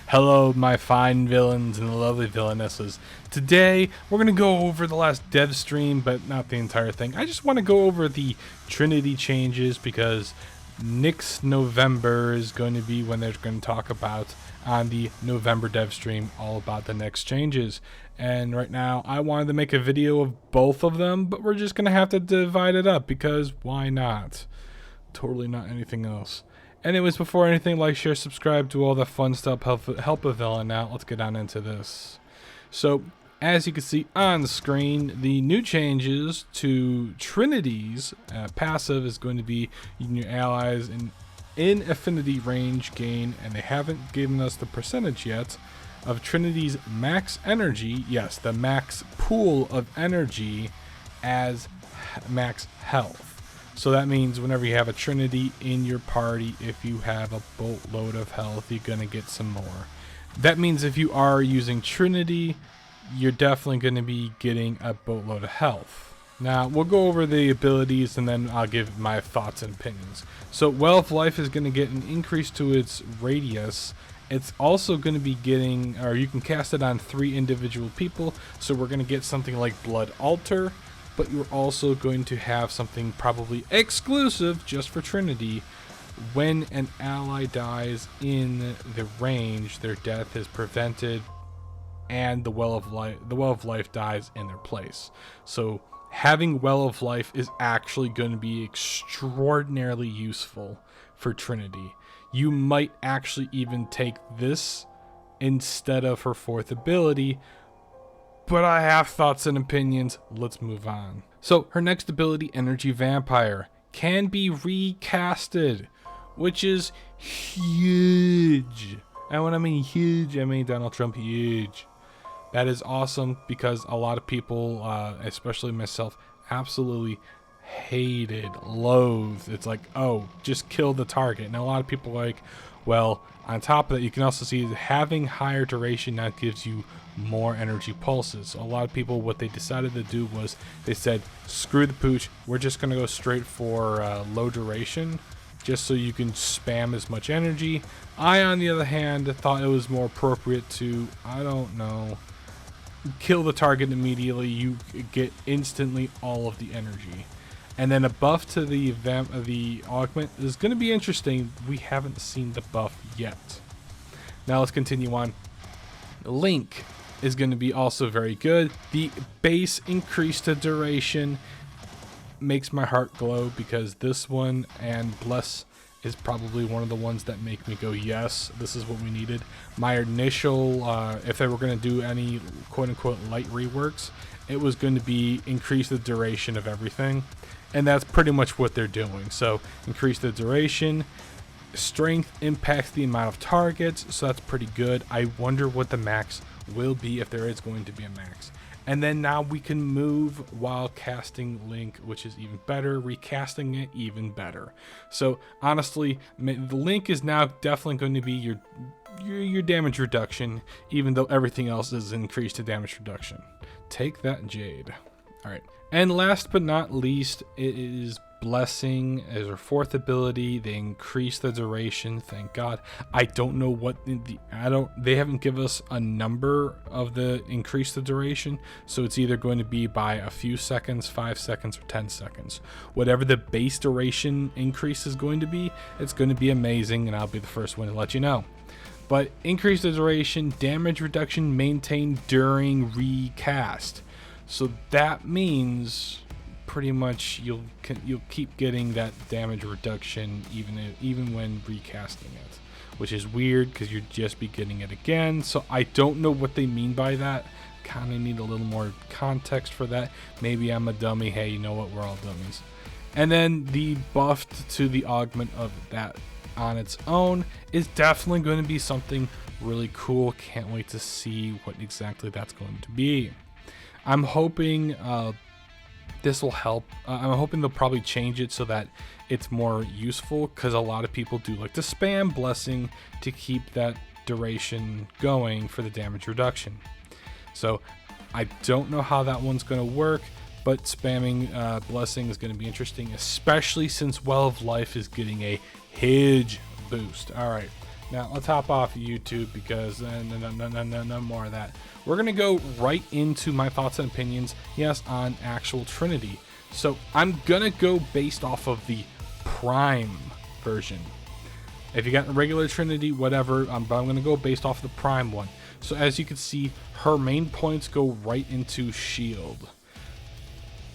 Hello, my fine villains and lovely villainesses. Today, we're going to go over the last dev stream, but not the entire thing. I just want to go over the Trinity changes because next November is going to be when they're going to talk about on the November dev stream all about the next changes. And right now, I wanted to make a video of both of them, but we're just going to have to divide it up because why not? Totally not anything else. Anyways, before anything, like, share, subscribe, do all the fun stuff, help a villain out. Let's get on into this. So, as you can see on the screen, the new changes to Trinity's passive is going to be your allies in affinity range gain, and they haven't given us the percentage yet of Trinity's max energy, yes, the max pool of energy as max health. So that means whenever you have a Trinity in your party, if you have a boatload of health, you're going to get some more. That means if you are using Trinity, you're definitely going to be getting a boatload of health. Now, we'll go over the abilities and then I'll give my thoughts and opinions. So, Well of Life is going to get an increase to its radius. It's also going to be getting, or you can cast it on 3 individual people. So we're going to get something like Blood Altar. But you're also going to have something probably exclusive just for Trinity. When an ally dies in the range, their death is prevented and the Well of Life dies in their place. So having Well of Life is actually going to be extraordinarily useful for Trinity. You might actually even take this instead of her 4th ability, but I have thoughts and opinions. Let's move on. So her next ability, Energy Vampire, can be recasted, which is huge. And when I mean huge, I mean Donald Trump huge. That is awesome because a lot of people, especially myself, absolutely hated, loathed. It's like, oh, just kill the target. And a lot of people are like, well, on top of that, you can also see that having higher duration now gives you more energy pulses. So a lot of people, what they decided to do was they said, screw the pooch, we're just going to go straight for low duration, just so you can spam as much energy. I, on the other hand, thought it was more appropriate to, I don't know, kill the target immediately. You get instantly all of the energy. And then a buff to the augment is going to be interesting. We haven't seen the buff yet. Now let's continue on. Link is going to be also very good. The base increase to duration makes my heart glow because this one and Bless is probably one of the ones that make me go, yes, this is what we needed. My initial, if they were going to do any quote-unquote light reworks, it was going to be increase the duration of everything. And that's pretty much what they're doing. So increase the duration. Strength impacts the amount of targets, so that's pretty good. I wonder what the max will be, if there is going to be a max. And then now we can move while casting Link, which is even better. Recasting it, even better. So honestly, the Link is now definitely going to be your damage reduction, even though everything else is increased to damage reduction. Take that, Jade. All right. And last but not least, it is Blessing as her 4th ability. They increase the duration, thank God. I don't know what they haven't given us a number of the increase the duration, so it's either going to be by a few seconds, 5 seconds, or 10 seconds. Whatever the base duration increase is going to be, it's going to be amazing, and I'll be the first one to let you know. But increase the duration, damage reduction maintained during recast. So that means pretty much you'll keep getting that damage reduction even when recasting it, which is weird because you'd just be getting it again. So I don't know what they mean by that. Kind of need a little more context for that. Maybe I'm a dummy. Hey, you know what? We're all dummies. And then the buffed to the augment of that on its own is definitely going to be something really cool. Can't wait to see what exactly that's going to be. I'm hoping this will help. I'm hoping they'll probably change it so that it's more useful, because a lot of people do like to spam Blessing to keep that duration going for the damage reduction. So I don't know how that one's going to work, but spamming Blessing is going to be interesting, especially since Well of Life is getting a huge boost. All right, Now let's hop off YouTube because no more of that. We're gonna go right into my thoughts and opinions, yes, on actual Trinity. So I'm gonna go based off of the Prime version. If you got a regular Trinity, whatever, but I'm gonna go based off the Prime one. So as you can see, her main points go right into shield.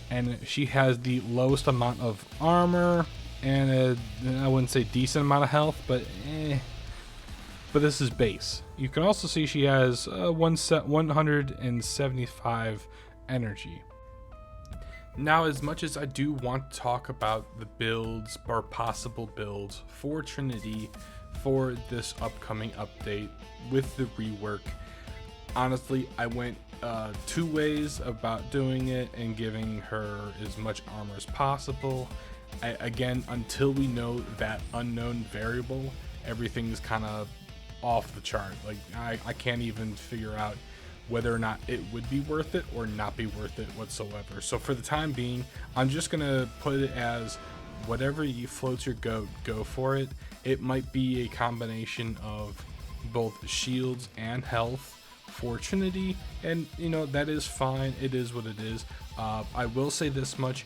And she has the lowest amount of armor and I wouldn't say decent amount of health, but this is base. You can also see she has 175 energy. Now, as much as I do want to talk about the builds or possible builds for Trinity for this upcoming update with the rework, honestly, I went 2 ways about doing it and giving her as much armor as possible. Again, until we know that unknown variable, everything's kind of off the chart. Like I can't even figure out whether or not it would be worth it or not be worth it whatsoever. So for the time being, I'm just gonna put it as whatever you floats your goat, go for it. It might be a combination of both shields and health for Trinity, and you know, that is fine. It is what it is. I will say this much: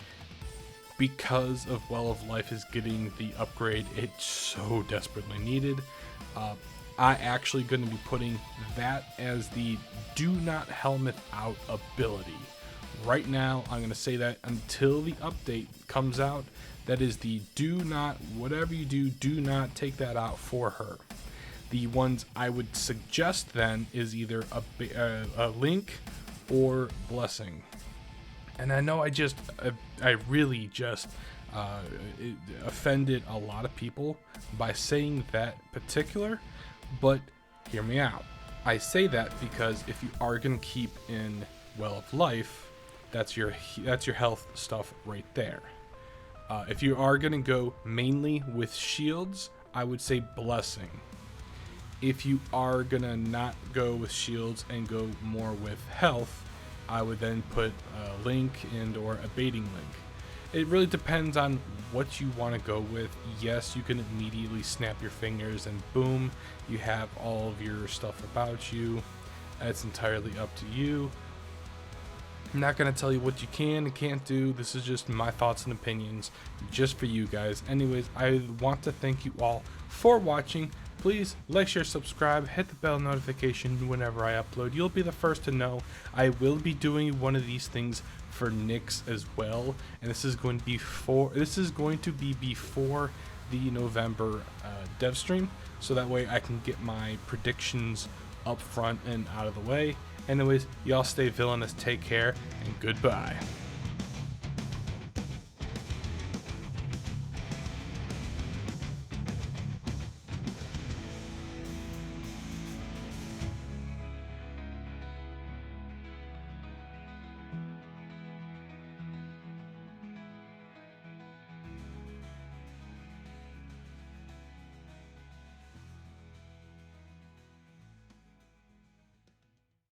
because of Well of Life is getting the upgrade it's so desperately needed, I actually going to be putting that as the do not helmet out ability. Right now, I'm going to say that until the update comes out, that is the do not, whatever you do not take that out for her. The ones I would suggest then is either a Link or Blessing. And I know I really just offended a lot of people by saying that particular, but hear me out. I say that because if you are going to keep in Well of Life, that's your health stuff right there. If you are going to go mainly with shields, I would say Blessing. If you are going to not go with shields and go more with health, I would then put Link and or a baiting Link. It really depends on what you want to go with. Yes, you can immediately snap your fingers and boom, you have all of your stuff about you. It's entirely up to you. I'm not going to tell you what you can and can't do. This is just my thoughts and opinions just for you guys. Anyways, I want to thank you all for watching. Please like, share, subscribe, hit the bell notification whenever I upload. You'll be the first to know. I will be doing one of these things for Nyx as well, and this is going to be before the November dev stream, so that way I can get my predictions up front and out of the way. Anyways, y'all stay villainous, take care, and goodbye.